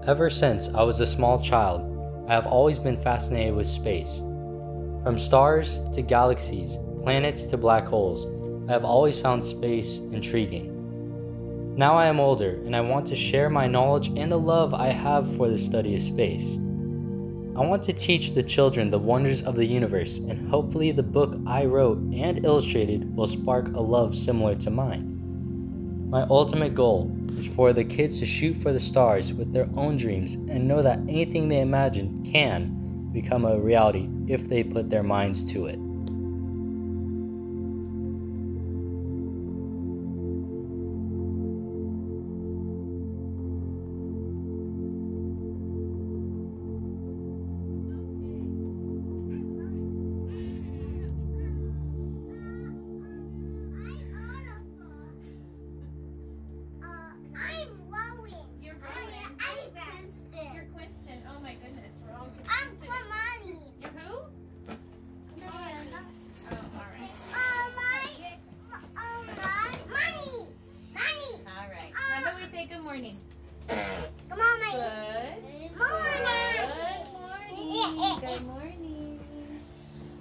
Ever since I was a small child, I have always been fascinated with space. From stars to galaxies, planets to black holes, I have always found space intriguing. Now I am older and I want to share my knowledge and the love I have for the study of space. I want to teach the children the wonders of the universe, and hopefully the book I wrote and illustrated will spark a love similar to mine. My ultimate goal is for the kids to shoot for the stars with their own dreams and know that anything they imagine can become a reality if they put their minds to it. Good morning. Good morning. Good morning. Good morning.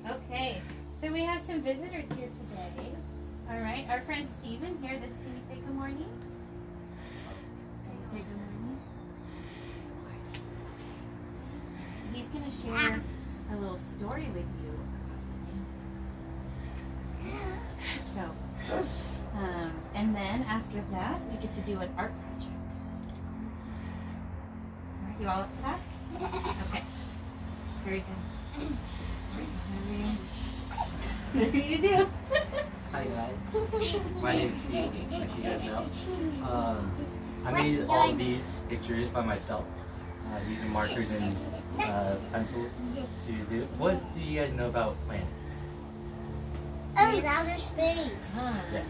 Okay, so we have some visitors here today. All right, our friend Steven here. Can you say good morning? Can you say good morning? He's going to share a little story with you. So, and then after that, we get to do an art project. All right, you all up for that? Okay. Very good. Whatever you do. Hi guys, my name is Steve, like you guys know. I made all of these pictures by myself, using markers and pencils to do. What do you guys know about planets? Oh, outer space. Yes.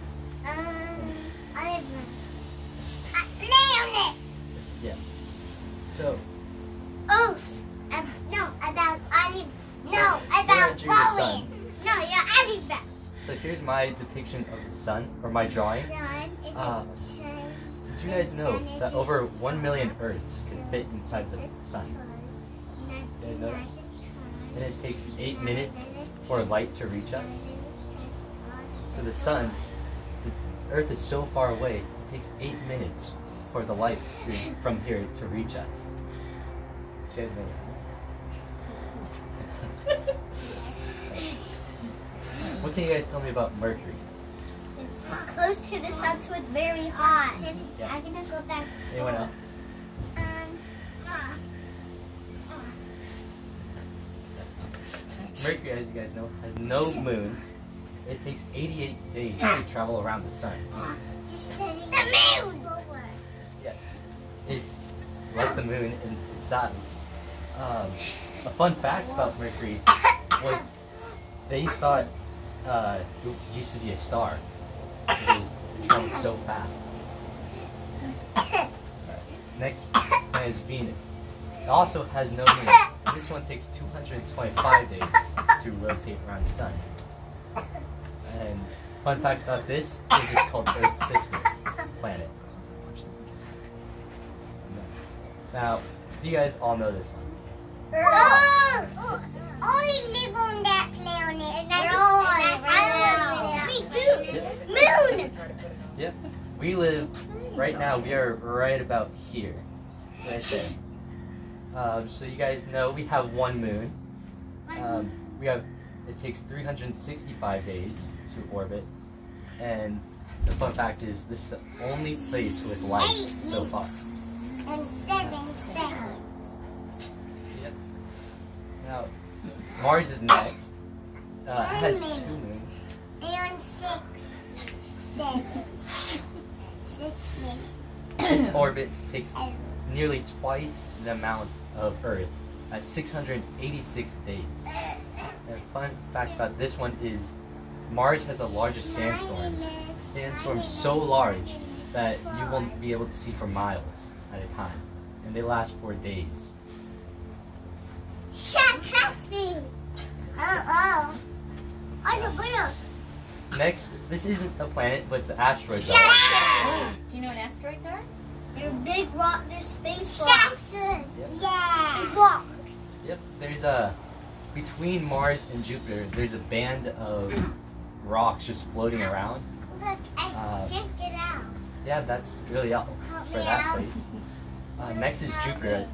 Planet. Yes. So. Earth. No, about olive. No, about Walnut. No, you're olive. So here's my depiction of the sun, or my drawing. Did you guys know that over 1 million Earths can fit inside the sun? You guys know that? And it takes 8 minutes for light to reach us. So the sun, the Earth is so far away, it takes 8 minutes for the light from here to reach us. You guys know that? What can you guys tell me about Mercury? It's close to the sun, so it's very hot. Yeah. I'm gonna go back. Anyone else? Mercury, as you guys know, has no moons. It takes 88 days to travel around the sun. The moon! Yes. It's like the moon in size. A fun fact about Mercury was they thought it used to be a star because it traveled so fast. Next planet is Venus. It also has no moon. This one takes 225 days to rotate around the sun. And fun fact about this is it's called Earth's sister planet. Now, do you guys all know this one? Oh! I live on that planet. Me too. Yep. Moon! Yep. We live, right now, we are right about here. Right there. So you guys know we have one moon. It takes 365 days to orbit. And the fun fact is this is the only place with life so far. And 7 seconds. Yep. Now, Mars is next. It has 2 moons. And 6 seconds. 6 minutes. Its orbit takes nearly twice the amount of Earth at 686 days. And a fun fact about this one is Mars has the largest sandstorms. Sandstorms so large that you won't be able to see for miles at a time. And they last for days. Catch me! I don't know. Next, this isn't a planet, but it's the asteroid belt. Do you know what asteroids are? They're big rock. They're space rocks. Yep. Yeah. Big rock. Yep. There's a between Mars and Jupiter. There's a band of rocks just floating around. Look, I can't get out. Yeah, that's really all Help for me that out. place. Next is Jupiter.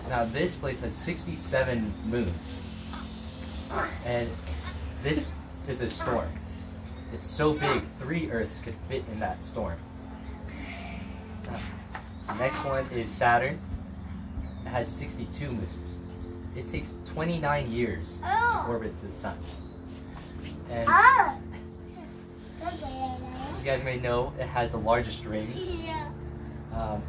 Now this place has 67 moons, and this is a storm. It's so big, 3 Earths could fit in that storm. The next one is Saturn. It has 62 moons. It takes 29 years to orbit the sun. And as you guys may know, it has the largest rings.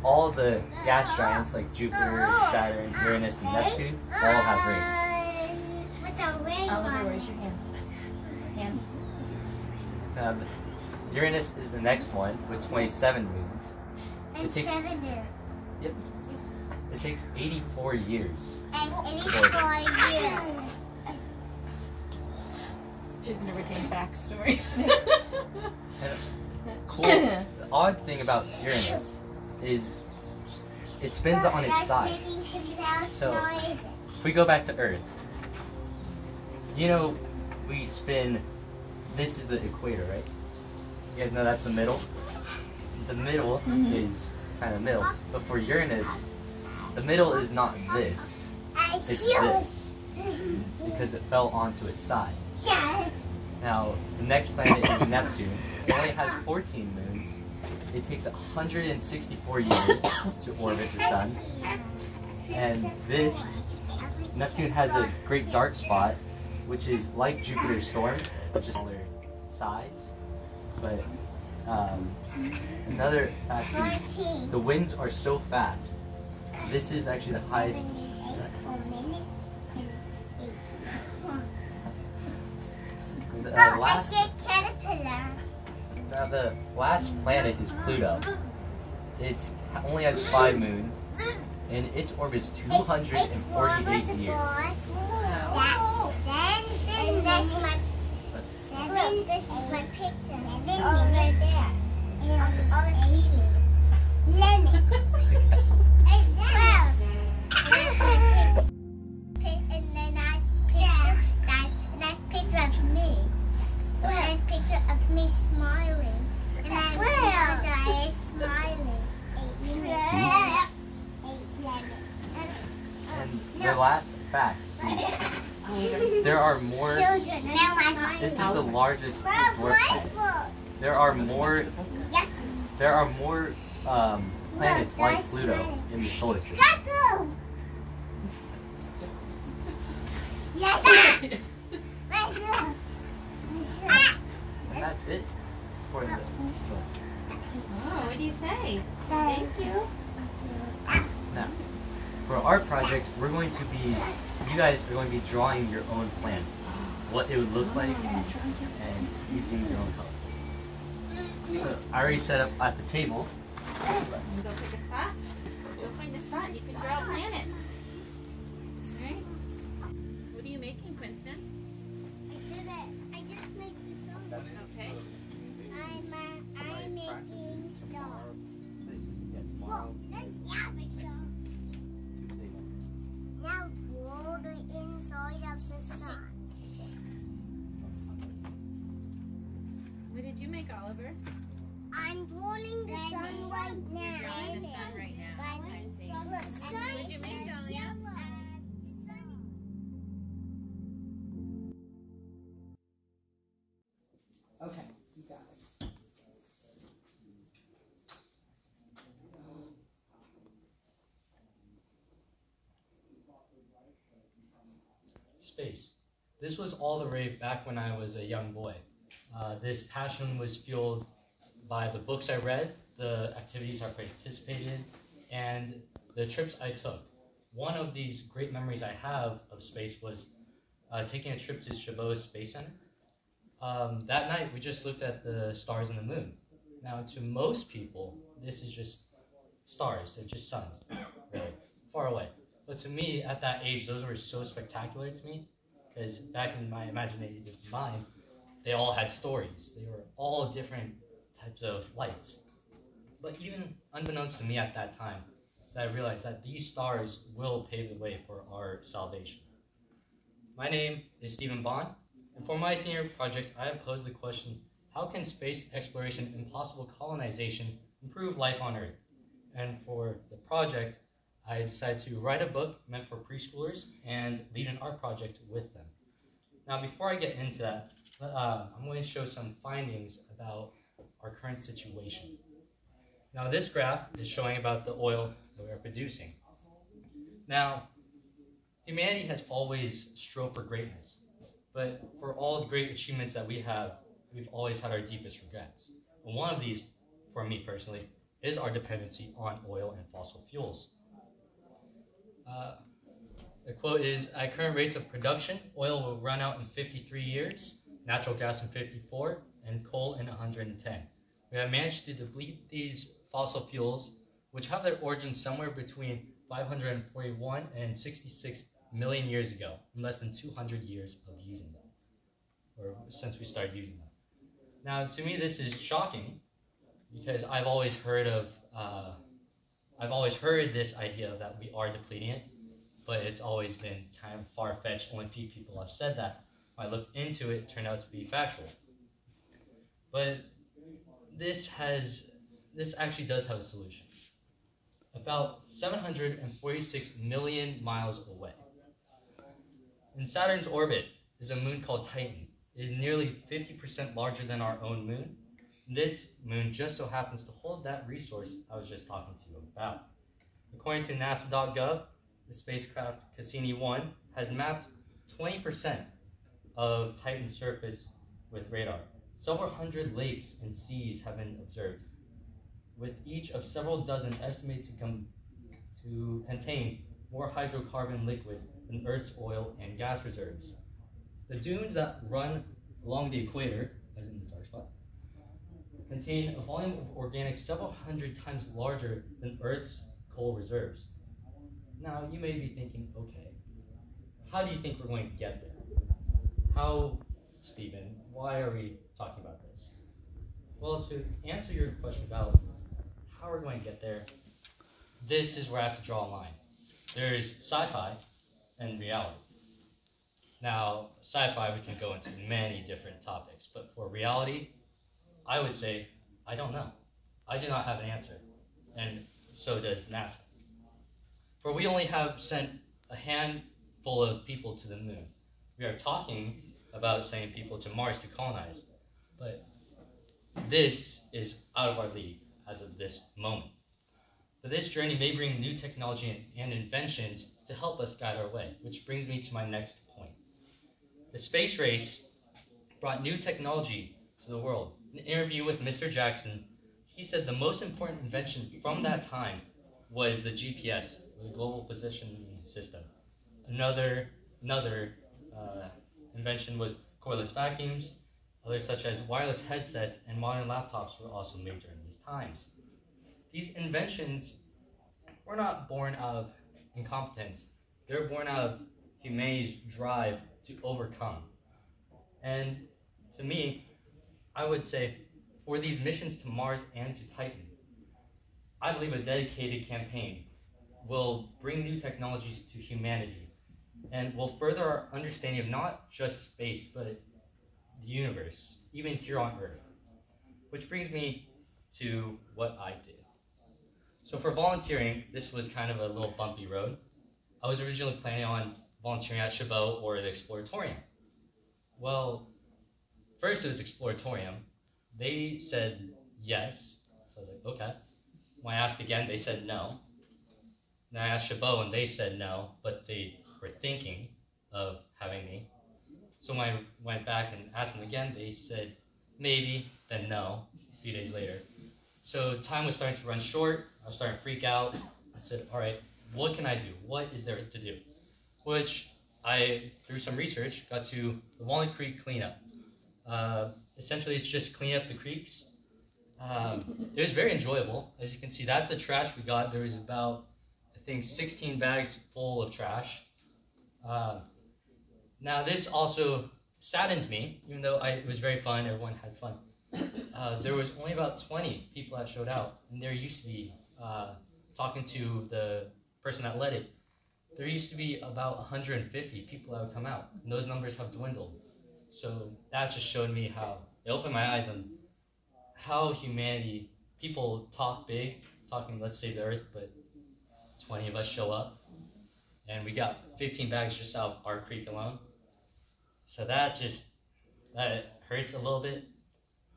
All the gas giants like Jupiter, Saturn, Uranus, and Neptune all have rings. With a ring Oliver, on. where's your hands? Hands. Uranus is the next one with 27 moons. And It takes- 7 years. Yep. It takes 84 years. And 84 years. She's gonna retain backstory. And cool. The odd thing about Uranus is it spins on its side. So if we go back to Earth, you know, we spin. This is the equator, right? You guys know that's the middle. The middle is kind of middle, but for Uranus, the middle is not this. It's this because it fell onto its side. Now, the next planet is Neptune. It only has 14 moons. It takes 164 years to orbit the sun. And this, Neptune has a great dark spot, which is like Jupiter's storm, which is smaller size. But another fact is the winds are so fast. This is actually the highest. Now the last planet is Pluto. It only has 5 moons, and its orbit is 248 years. And that's my. This is my picture. Right there. And on the ceiling. Lemon. And then nice picture. Nice picture of me. A nice picture of me smiling. And then I smiling. And the last fact is there are more. This is the largest dwarf planet. There are more. There are more planets like Pluto in the solar system. Yes. And that's it for the book. Oh, what do you say? Thank you. Now, for our project, we're going to be, you guys are going to be drawing your own planets. What it would look like and using your own colors. So I already set up at the table. Let's go pick a spot. Go find a spot. You can draw a planet. Alright. What are you making, Princeton? I just make the song. Okay. I'm making stars. Tomorrow. Now draw the inside of the sun. What did you make, Oliver? I'm drawing the sun right now. Drawing the sun right now. I see. What did you make, Dahlia? Okay, you got it. Space. This was all the rave back when I was a young boy. This passion was fueled by the books I read, the activities I participated, and the trips I took. One of these great memories I have of space was taking a trip to Chabot Space Center. That night, we just looked at the stars and the moon. Now, to most people, this is just stars. They're just suns, really, far away. But to me, at that age, those were so spectacular to me, because back in my imaginative mind, they all had stories. They were all different types of lights. But even unbeknownst to me at that time, that I realized that these stars will pave the way for our salvation. My name is Stephen Bond, and for my senior project, I have posed the question, how can space exploration and possible colonization improve life on Earth? And for the project, I decided to write a book meant for preschoolers and lead an art project with them. Now, before I get into that, I'm going to show some findings about our current situation. Now, this graph is showing about the oil that we are producing. Now, humanity has always strove for greatness, but for all the great achievements that we have, we've always had our deepest regrets. And one of these, for me personally, is our dependency on oil and fossil fuels. The quote is, at current rates of production, oil will run out in 53 years, natural gas in 54, and coal in 110. We have managed to deplete these fossil fuels, which have their origins somewhere between 541 and 66 million years ago, in less than 200 years of using them, or since we started using them. Now, to me, this is shocking because I've always heard this idea that we are depleting it, but it's always been kind of far-fetched. Only few people have said that. When I looked into it, it turned out to be factual. But this actually does have a solution. About 746 million miles away, in Saturn's orbit, is a moon called Titan. It is nearly 50% larger than our own moon. This moon just so happens to hold that resource I was just talking to you about. According to NASA.gov, the spacecraft Cassini-1 has mapped 20% of Titan's surface with radar. Several hundred lakes and seas have been observed, with each of several dozen estimated to contain more hydrocarbon liquid than Earth's oil and gas reserves. The dunes that run along the equator, as in the dark spot, contain a volume of organics several hundred times larger than Earth's coal reserves. Now, you may be thinking, okay, how do you think we're going to get there? How, Stephen, why are we talking about this? Well, to answer your question about how we're going to get there, this is where I have to draw a line. There's sci-fi and reality. Now, sci-fi, we can go into many different topics, but for reality, I would say, I don't know. I do not have an answer, and so does NASA. For we only have sent a handful of people to the moon. We are talking about sending people to Mars to colonize, but this is out of our league as of this moment. But this journey may bring new technology and inventions to help us guide our way, which brings me to my next point. The space race brought new technology to the world. In an interview with Mr. Jackson, he said the most important invention from that time was the GPS, the Global Positioning System. Another invention was cordless vacuums. Others such as wireless headsets and modern laptops were also made during these times. These inventions were not born out of incompetence. They're born out of humanity's drive to overcome. And to me, I would say for these missions to Mars and to Titan, I believe a dedicated campaign will bring new technologies to humanity and will further our understanding of not just space, but the universe, even here on Earth. Which brings me to what I did. So for volunteering, this was kind of a little bumpy road. I was originally planning on volunteering at Chabot or the Exploratorium. Well, first it was Exploratorium. They said yes, so I was like, okay. When I asked again, they said no. Then I asked Chabot and they said no, but they were thinking of having me. So when I went back and asked them again, they said maybe, then no, a few days later. So time was starting to run short. I was starting to freak out. I said, all right, what can I do? What is there to do? Which I, through some research, got to the Walnut Creek cleanup. Essentially, it's just cleaning up the creeks. It was very enjoyable. As you can see, that's the trash we got. There was about, I think, 16 bags full of trash. Now, this also saddens me, even though it was very fun, everyone had fun. there was only about 20 people that showed out, and there used to be, talking to the person that led it, there used to be about 150 people that would come out, and those numbers have dwindled. So that just showed me how, it opened my eyes on how humanity, people talk big, talking let's save the earth, but 20 of us show up, and we got 15 bags just out of our creek alone. So that hurts a little bit,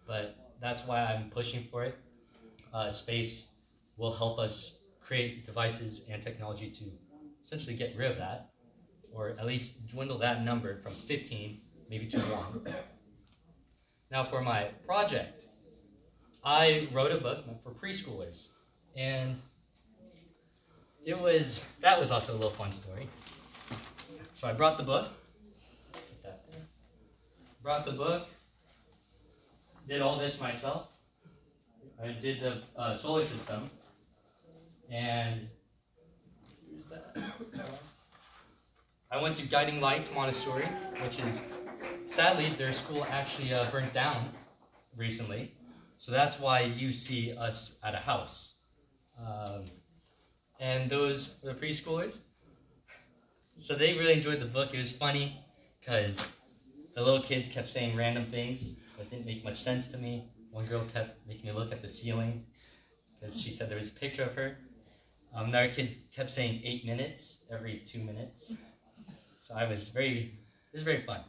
but that's why I'm pushing for it. Space will help us create devices and technology to essentially get rid of that, or at least dwindle that number from 15 maybe to 1. Now for my project, I wrote a book for preschoolers, and that was also a little fun story. So I brought the book, did all this myself. I did the solar system, and here's that. I went to Guiding Lights Montessori, which is, sadly, their school actually burnt down recently. So that's why you see us at a house. And those were the preschoolers. So they really enjoyed the book. It was funny because the little kids kept saying random things that didn't make much sense to me. One girl kept making me look at the ceiling because she said there was a picture of her. Another kid kept saying 8 minutes every 2 minutes. So it was very fun.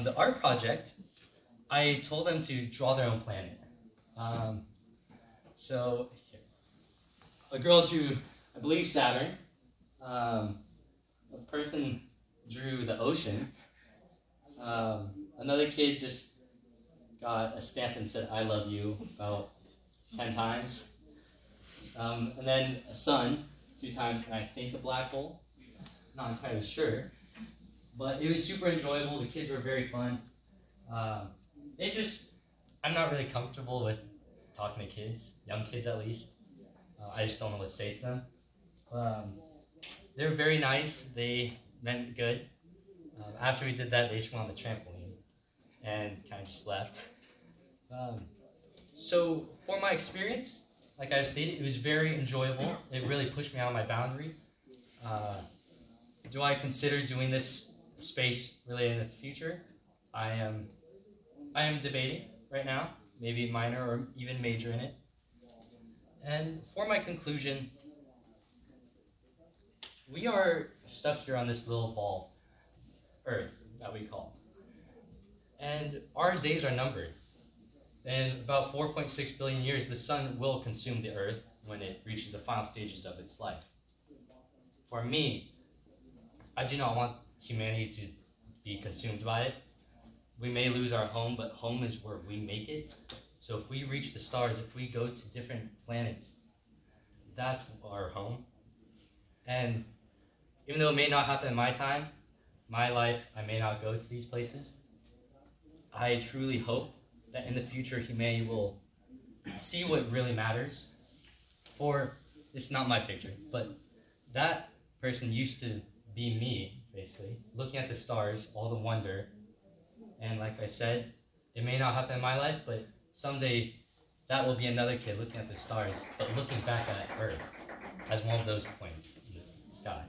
The art project, I told them to draw their own planet. So a girl drew, I believe, Saturn. A person drew the ocean. Another kid just got a stamp and said, "I love you," about 10 times. And then a sun 2 times, and I think a black hole. Not entirely sure. But it was super enjoyable. The kids were very fun. I'm not really comfortable with talking to kids, young kids at least. I just don't know what to say to them. They were very nice. They meant good. After we did that, they just went on the trampoline and kind of just left. So for my experience, like I've stated, it was very enjoyable. It really pushed me out of my boundary. Do I consider doing this space really in the future? I am debating right now, maybe minor or even major in it. And for my conclusion, we are stuck here on this little ball, Earth, that we call. And our days are numbered. In about 4.6 billion years, the sun will consume the Earth when it reaches the final stages of its life. For me, I do not want humanity to be consumed by it. We may lose our home, but home is where we make it. So if we reach the stars, if we go to different planets, that's our home. And even though it may not happen in my time, my life, I may not go to these places, I truly hope that in the future humanity will see what really matters. For, it's not my picture, but that person used to be me, basically, looking at the stars, all the wonder. And like I said, it may not happen in my life, but someday that will be another kid looking at the stars, but looking back at Earth as one of those points in the sky.